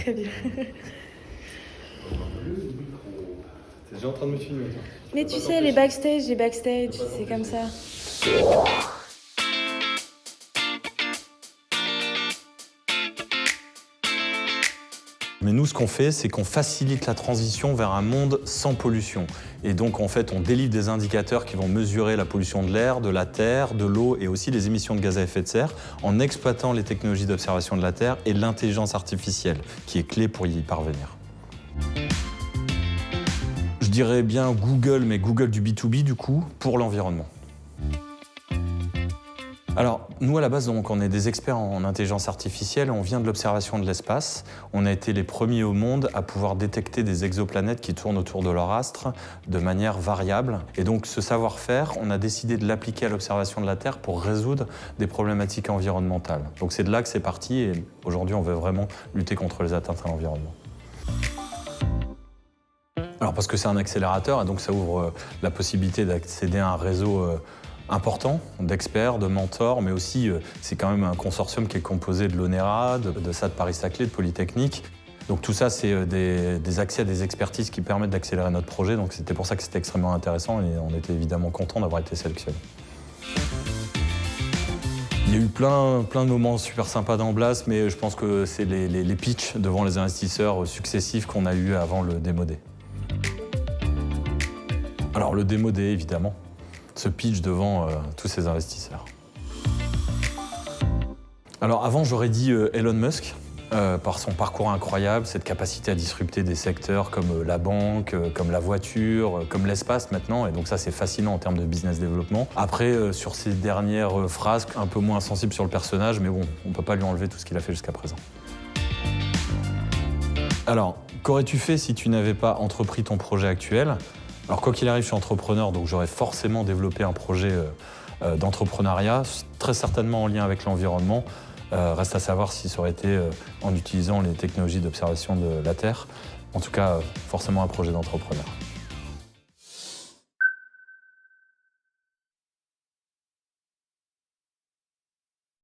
Très bien. T'es déjà en train de me filmer, toi. Mais tu sais, les backstage, c'est comme ça. Mais nous, ce qu'on fait, c'est qu'on facilite la transition vers un monde sans pollution. Et donc, en fait, on délivre des indicateurs qui vont mesurer la pollution de l'air, de la terre, de l'eau et aussi les émissions de gaz à effet de serre en exploitant les technologies d'observation de la Terre et l'intelligence artificielle, qui est clé pour y parvenir. Je dirais bien Google, mais Google du B2B, du coup, pour l'environnement. Alors, nous, à la base, donc, on est des experts en intelligence artificielle, on vient de l'observation de l'espace. On a été les premiers au monde à pouvoir détecter des exoplanètes qui tournent autour de leur astre de manière variable. Et donc, ce savoir-faire, on a décidé de l'appliquer à l'observation de la Terre pour résoudre des problématiques environnementales. Donc, c'est de là que c'est parti et aujourd'hui, on veut vraiment lutter contre les atteintes à l'environnement. Alors, parce que c'est un accélérateur et donc ça ouvre la possibilité d'accéder à un réseau important d'experts, de mentors, mais aussi c'est quand même un consortium qui est composé de l'ONERA, de SAD Paris-Saclay, de Polytechnique. Donc tout ça, c'est des accès à des expertises qui permettent d'accélérer notre projet. Donc c'était pour ça que c'était extrêmement intéressant et on était évidemment contents d'avoir été sélectionnés. Il y a eu plein de moments super sympas dans Blast, mais je pense que c'est les pitchs devant les investisseurs successifs qu'on a eu avant le Démo Day. Alors le Démo Day, évidemment. Ce pitch devant tous ces investisseurs. Alors avant, j'aurais dit Elon Musk, par son parcours incroyable, cette capacité à disrupter des secteurs comme la banque, comme la voiture, comme l'espace maintenant, et donc ça c'est fascinant en termes de business développement. Après, sur ses dernières phrases, un peu moins sensible sur le personnage, mais bon, on ne peut pas lui enlever tout ce qu'il a fait jusqu'à présent. Alors, qu'aurais-tu fait si tu n'avais pas entrepris ton projet actuel ? Alors quoi qu'il arrive, je suis entrepreneur, donc j'aurais forcément développé un projet d'entrepreneuriat, très certainement en lien avec l'environnement. Reste à savoir si ça aurait été en utilisant les technologies d'observation de la Terre. En tout cas, forcément un projet d'entrepreneur.